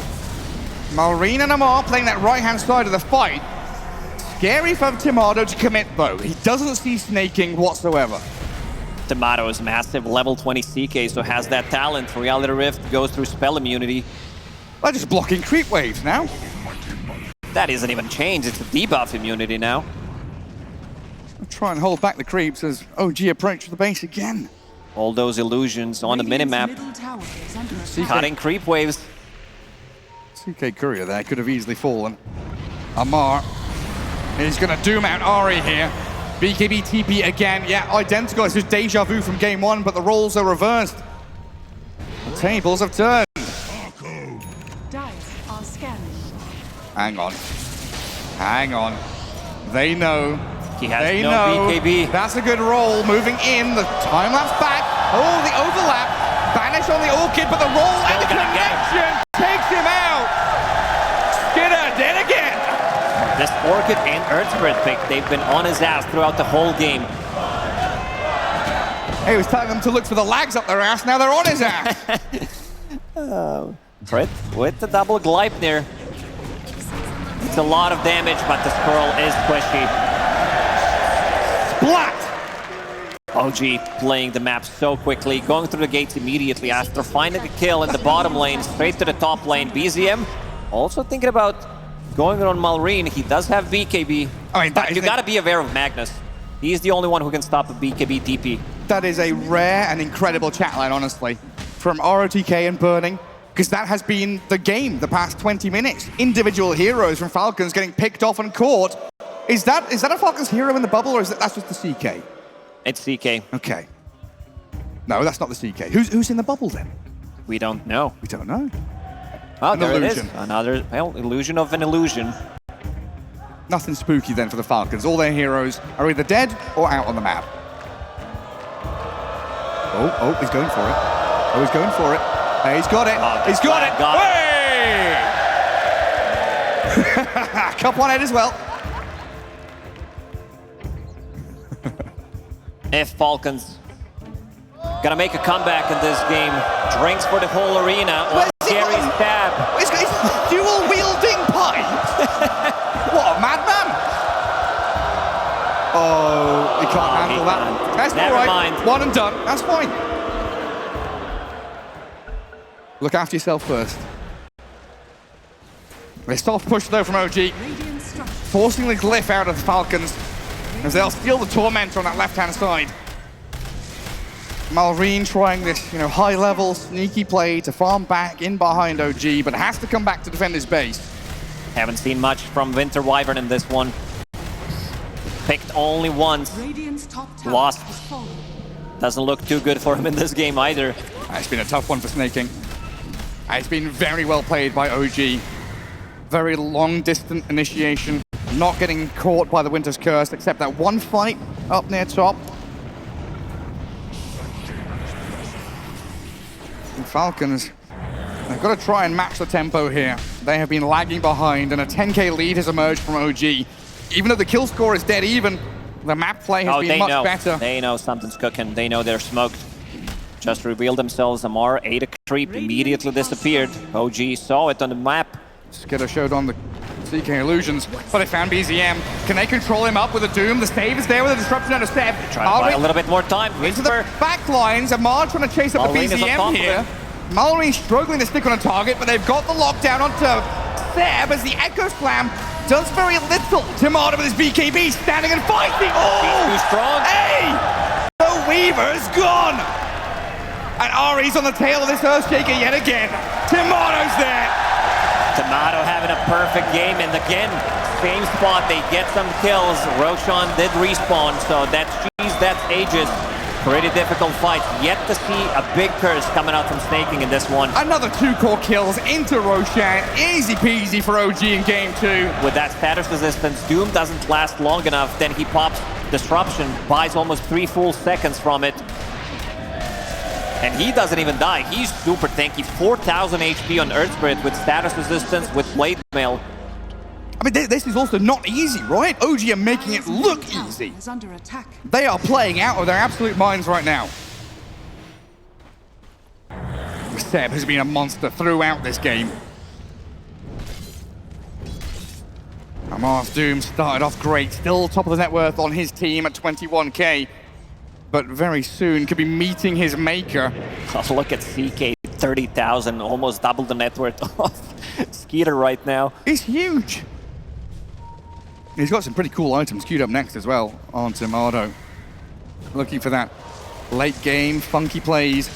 Marine and Amar playing that right-hand side of the fight. Scary for Timado to commit though. He doesn't see snaking whatsoever. Tomato is massive, level 20 CK, so has that talent. Reality Rift goes through spell immunity. They're just blocking creep waves now. That isn't even changed, it's a debuff immunity now. Try and hold back the creeps as OG approach the base again. All those illusions on the Radiant's minimap, middle tower is under attack. cutting creep waves. CK Courier there could have easily fallen. Amar is going to doom out Ari here. BKB TP again. Yeah, identical. It's just deja vu from game 1, but the roles are reversed. The tables have turned. Dyers are scanning. Hang on. Hang on. They know. He has They no know. BKB. That's a good roll. Moving in. The time lapse back. Oh, the overlap. Banish on the Orchid, but the roll and the gonna get connection takes him out. Skidder dead again. This Orchid and Earthspirit pick, they've been on his ass throughout the whole game. He was telling them to look for the lags up their ass. Now they're on his ass. Frit with the double Gleipnir. It's a lot of damage, but the Skirl is squishy. Splat. OG playing the map so quickly, going through the gates immediately after finding the kill in the bottom lane, straight to the top lane. BZM also thinking about going on Malrine. He does have BKB. I mean, But you gotta be aware of Magnus. He's the only one who can stop a BKB TP. That is a rare and incredible chatline, honestly, from ROTK and Burning, because that has been the game the past 20 minutes. Individual heroes from Falcons getting picked off and caught. Is that a Falcons hero in the bubble, or is that's just the CK? It's CK. Okay. No, that's not the CK. Who's in the bubble then? We don't know. We don't know. Oh, An there illusion. it is. Another, well, illusion of an illusion. Nothing spooky then for the Falcons. All their heroes are either dead or out on the map. Oh, he's going for it. Oh, he's going for it. Hey, he's got it. Oh, He's got it. got Hey! Cup one head as well. If Falcons gonna make a comeback in this game, drinks for the whole arena, or Gary's stab. He's dual wielding pipe. What a madman! Oh, he can't handle that. can't. That's Never all right. mind. One and done. That's fine. Look after yourself first. A soft push though from OG, Radiant structure. forcing the glyph out of the Falcons as they'll steal the Tormentor on that left-hand side. Malrine trying this, high-level sneaky play to farm back in behind OG, but has to come back to defend his base. Haven't seen much from Winter Wyvern in this one. Picked only once. Radiant's top tower Lost. has fallen. Doesn't look too good for him in this game either. It's been a tough one for snaking. It's been very well played by OG. Very long distant initiation. not getting caught by the Winter's Curse, except that one fight up near top. And Falcons, they've got to try and match the tempo here. They have been lagging behind, and a 10k lead has emerged from OG. Even though the kill score is dead even, the map play has been much better. They know something's cooking. They know they're smoked. Just revealed themselves. Amar ate a creep, immediately disappeared. OG saw it on the map. Skidder showed on the CK illusions, but they found BZM. Can they control him up with a Doom? The save is there with a disruption and a step. Try to buy a little bit more time. Into the back lines. Amar trying to chase up the BZM here. Mallory struggling to stick on a target, but they've got the lockdown onto Seb as the Echo Slam does very little. Tomato with his BKB standing and fighting. Oh! He's too strong. Hey! The Weaver's gone! And Ari's on the tail of this Earthshaker yet again. Tomato's there. Tomato having a perfect game, and again, same spot, they get some kills. Roshan did respawn, so that's Aegis. Pretty difficult fight. Yet to see a big curse coming out from snaking in this one. Another 2 core kills into Roshan. Easy peasy for OG in game 2. With that status resistance, Doom doesn't last long enough. Then he pops Disruption, buys almost 3 full seconds from it. And he doesn't even die. He's super tanky. 4,000 HP on Earth Spirit with status resistance, with Blade Mail. I mean, this is also not easy, right? OG are making it look easy. Is under attack. They are playing out of their absolute minds right now. Seb has been a monster throughout this game. Amar's Doom started off great, still top of the net worth on his team at 21k. But very soon could be meeting his maker. Oh, look at CK, 30,000, almost double the net worth of Skeeter right now. It's huge. He's got some pretty cool items queued up next as well on Tomato. Looking for that late game, funky plays.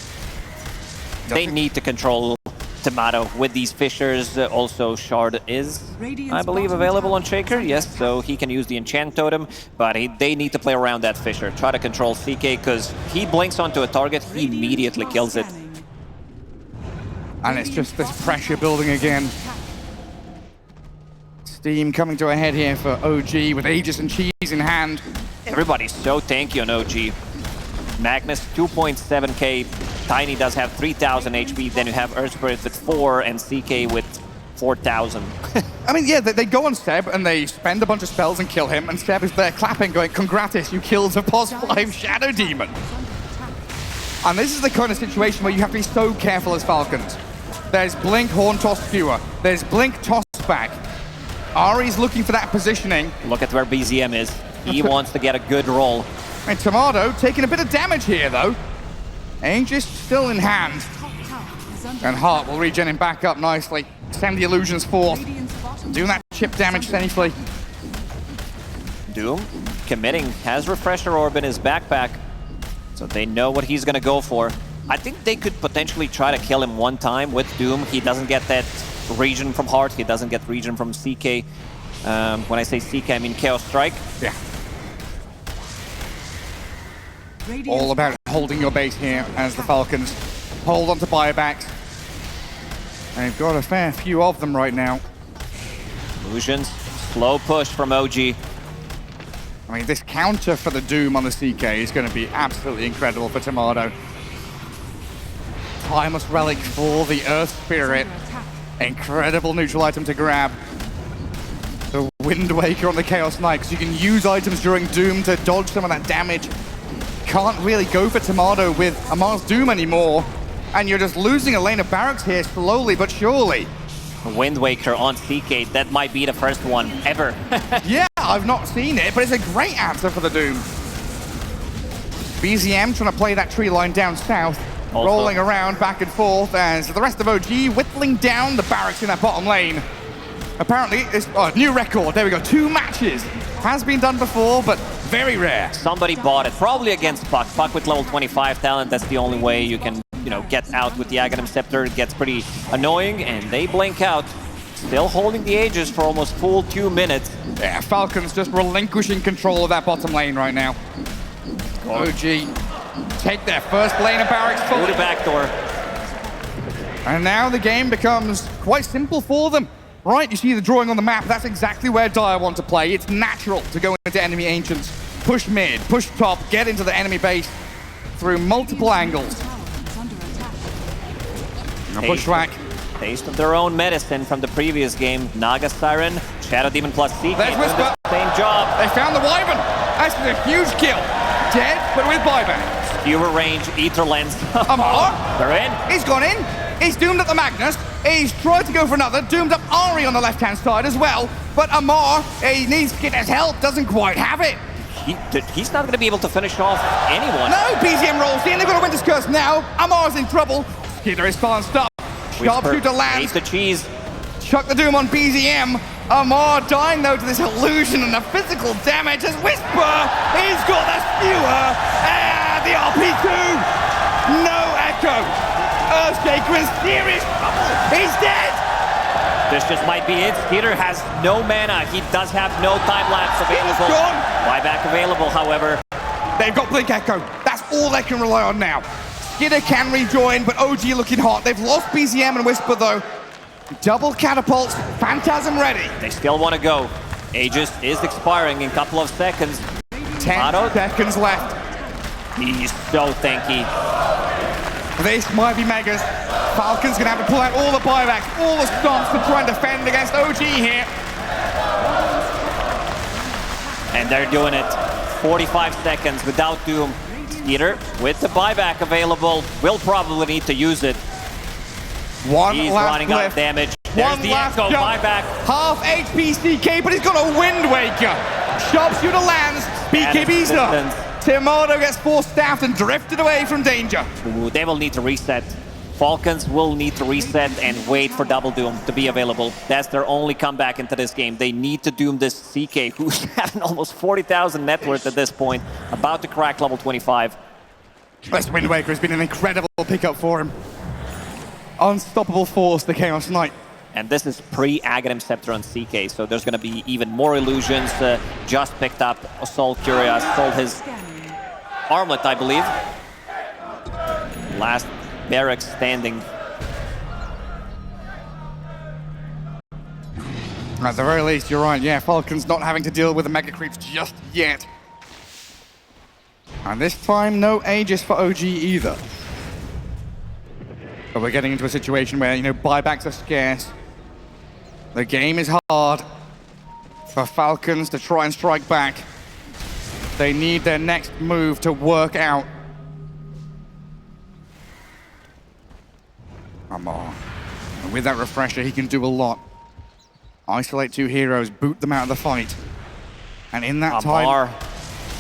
They need to control Tomato with these Fissures. Also, Shard is, I believe, available on Shaker. Yes, so he can use the Enchant Totem, but they need to play around that Fissure. Try to control CK, because he blinks onto a target, he immediately kills it. And it's just this pressure building again. Steam coming to a head here for OG with Aegis and Cheese in hand. Everybody's so tanky on OG. Magnus, 2.7k. Tiny does have 3,000 HP. Then you have Earth Spirit with 4 and CK with 4,000. I mean, yeah, they go on Seb and they spend a bunch of spells and kill him, and Seb is there clapping, going, "Congratis, you killed the Boss 5 Shadow Demon." And this is the kind of situation where you have to be so careful as Falcons. There's Blink, Horn Toss, Skewer. There's Blink, Toss back. Ari's looking for that positioning. Look at where BZM is. He wants to get a good roll. And Tomato taking a bit of damage here, though. Aegis still in hand. And Hart will regen him back up nicely. Send the illusions forth. Doing that chip damage safely. Doom committing, has Refresher Orb in his backpack, so they know what he's gonna go for. I think they could potentially try to kill him one time with Doom. He doesn't get that regen from Hart, he doesn't get regen from CK. When I say CK, I mean Chaos Strike. Yeah. All about holding your base here as the Falcons hold on to buybacks. They've got a fair few of them right now. Illusions, slow push from OG. I mean, this counter for the Doom on the CK is going to be absolutely incredible for Tomato. Timeless Relic for the Earth Spirit. Incredible neutral item to grab. The Wind Waker on the Chaos Knight, because you can use items during Doom to dodge some of that damage. Can't really go for Tomato with Amar's Doom anymore. And you're just losing a lane of barracks here slowly but surely. Wind Waker on CK, that might be the first one ever. Yeah, I've not seen it, but it's a great answer for the Doom. BZM trying to play that tree line down south, also rolling around back and forth as the rest of OG whittling down the barracks in that bottom lane. Apparently, it's new record. There we go, 2 matches. Has been done before, but very rare. Somebody bought it, probably against Puck. Puck with level 25 talent, that's the only way you can, get out with the Aghanim Scepter. It gets pretty annoying, and they blink out. Still holding the Aegis for almost full 2 minutes. Yeah, Falcons just relinquishing control of that bottom lane right now. OG take their first lane of barracks Through fully. the back door. And now the game becomes quite simple for them. right? You see the drawing on the map. That's exactly where Dire want to play. It's natural to go into enemy Ancients, push mid, push top, get into the enemy base through multiple angles. Tower is under attack. And a pushback. Taste of their own medicine from the previous game. Naga Siren, Shadow Demon plus CK. There's doing Whisper. the same job. They found the Wyvern. That's a huge kill. Dead, but with buyback. Skewer range, Ether Lens. Amar. They're in. He's gone in. He's doomed at the Magnus. He's tried to go for another. Doomed up Ari on the left-hand side as well. But Amar, he needs to get his help. Doesn't quite have it. He's not going to be able to finish off anyone. No, BZM rolls in. They've got a Winter's Curse now. Amar's in trouble. Skidder is bounced up. Sharpshooter lands. Ate the cheese. Chuck the Doom on BZM. Amar dying though to this illusion and the physical damage as Whisper. He's got the skewer. The RP2. No echo. Earthshaker in serious trouble. He's dead. This just might be it. Skeeter has no mana. He does have no time lapse available. Gone. Buyback available, however. They've got Blink Echo. That's all they can rely on now. Skidder can rejoin, but OG looking hot. They've lost BZM and Whisper though. Double catapults, Phantasm ready. They still want to go. Aegis is expiring in a couple of seconds. 10 seconds left. He's so tanky. This might be Megas. Falcons gonna have to pull out all the buybacks, all the stomps to try and defend against OG here. And they're doing it. 45 seconds without Doom. Skeeter with the buyback available will probably need to use it. One He's last running out of lift. damage. There's One the last echo jump. buyback. Half HP CK, but he's got a Wind Waker. Sharpshooter lands. BK Beezer. Timodo gets forced out and drifted away from danger. Ooh, they will need to reset. Falcons will need to reset and wait for Double Doom to be available. That's their only comeback into this game. They need to doom this CK, who's having almost 40,000 net worth at this point, about to crack level 25. This Wind Waker has been an incredible pickup for him. Unstoppable force, the Chaos Knight. And this is pre-Aghanim Scepter on CK, so there's going to be even more illusions. Just picked up Soul Curious, sold his armlet, I believe. Last barracks standing. At the very least, you're right. Yeah, Falcons not having to deal with the Mega Creeps just yet. And this time, no Aegis for OG either. But we're getting into a situation where, you know, buybacks are scarce. The game is hard for Falcons to try and strike back. They need their next move to work out. Amar. And with that refresher, he can do a lot. Isolate two heroes, boot them out of the fight. And in that Amar. time,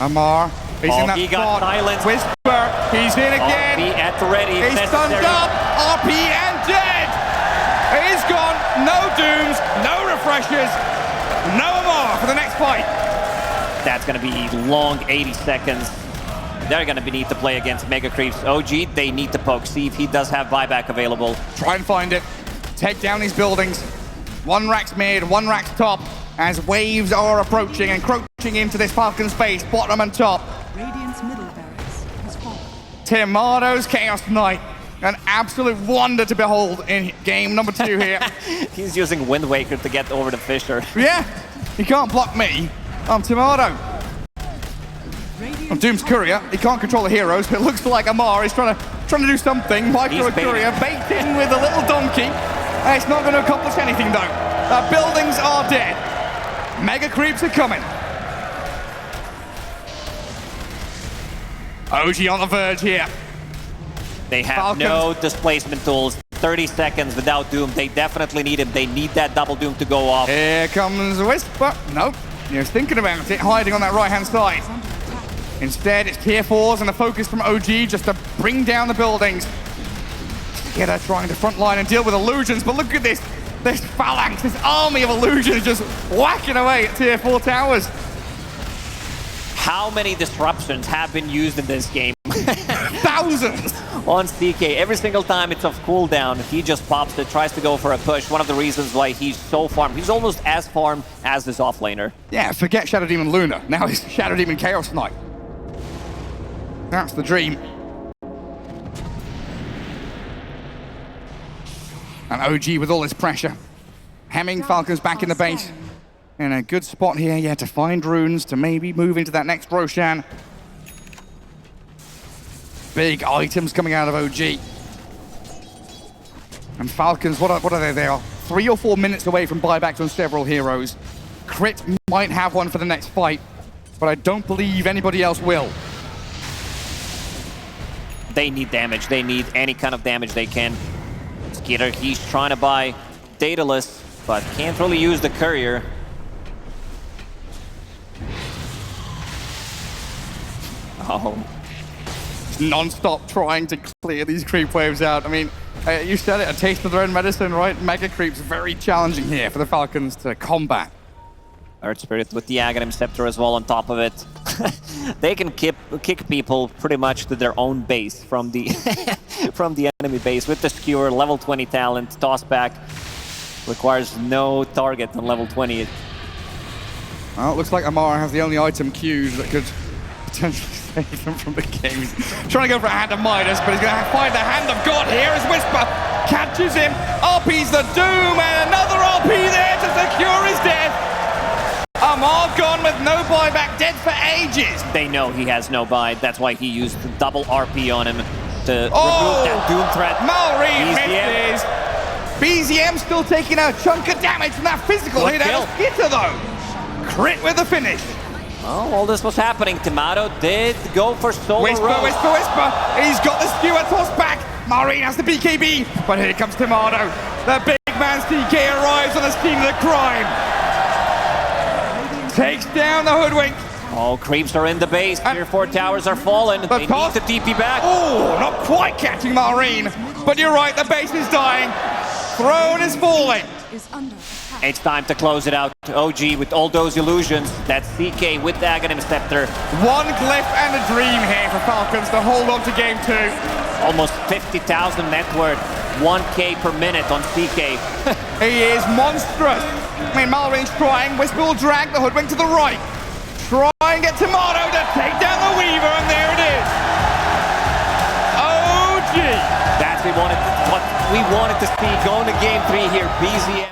Amar, he's in that he got spot. silenced. Whisper, he's in again. RP at the ready. if He's stunned necessary. up, RP and dead. He's gone, no dooms, no refreshers, no Amar for the next fight. That's going to be long 80 seconds. They're going to need to play against Mega Creeps. OG, they need to poke, see if he does have buyback available. Try and find it, take down these buildings. One rack's mid, one rack's top, as waves are approaching, encroaching into this Falcon space, bottom and top. Radiant's middle barracks has fallen. Timodo's Chaos Knight, an absolute wonder to behold in game number 2 here. He's using Wind Waker to get over the Fisher. Yeah, you can't block me. I'm Timodo. I'm Doom's Courier. He can't control the heroes, but it looks like Amar is trying to do something. Micro He's baiting. Courier baked in with a little donkey. It's not going to accomplish anything though. The buildings are dead. Mega Creeps are coming. OG on the verge here. They have Falcons. no displacement tools. 30 seconds without Doom. They definitely need him. They need that Double Doom to go off. Here comes Whisper. Nope. He was thinking about it, hiding on that right-hand side. Instead, it's tier 4s and the focus from OG just to bring down the buildings. Skidder trying to frontline and deal with illusions, but look at this phalanx, this army of illusions just whacking away at tier 4 towers. How many disruptions have been used in this game? Thousands. On CK, every single time it's off cooldown, he just pops it, tries to go for a push. One of the reasons why he's so farmed. He's almost as farmed as this offlaner. Yeah, forget Shadow Demon Luna. Now it's Shadow Demon Chaos Knight. That's the dream. And OG with all his pressure. Hemming Falcons back in the base. In a good spot here, yeah, to find runes, to maybe move into that next Roshan. Big items coming out of OG. And Falcons, what are they? They are 3 or 4 minutes away from buybacks on several heroes. Crit might have one for the next fight, but I don't believe anybody else will. They need damage. They need any kind of damage they can. Skitter, he's trying to buy Daedalus, but can't really use the courier. Oh. Non-stop trying to clear these creep waves out. I mean, you said it, a taste of their own medicine, right? Mega creep's very challenging here for the Falcons to combat. Earth Spirit with the Aghanim Scepter as well on top of it. They can kick people pretty much to their own base from the from the enemy base with the skewer, level 20 talent, toss back. Requires no target on level 20. Well, it looks like Amara has the only item queued that could potentially save them from the game. He's trying to go for a hand of Midas, but he's going to find the hand of God here as Whisper catches him. RP's the Doom, and another RP there to secure his death. Amar gone with no buyback, dead for ages. They know he has no buy. That's why he used the double RP on him to remove that Doom threat. Mallory misses. BZM still taking a chunk of damage from that physical hit out of Skitter, though. Crit with the finish. Oh, all this was happening. Tomato did go for solo Whisper. He's got the skewer tossed back. Maureen has the BKB, but here comes Tomato. The big man's DK arrives on the scene of the crime. Takes down the hoodwink. Oh, creeps are in the base. Tier 4 towers are fallen. They need the TP back. Oh, not quite catching Maureen. But you're right, the base is dying. Throne is falling. It's time to close it out. OG with all those illusions. That's CK with the Aghanim Scepter. One glyph and a dream here for Falcons to hold on to game 2. Almost 50,000 net worth. 1K per minute on CK. He is monstrous. I mean, Mallory's trying. Whisper will drag the hoodwink to the right. Try and get Tomato to take down the Weaver, and there it is. OG. That's what we wanted to see going to game 3 here. BZM.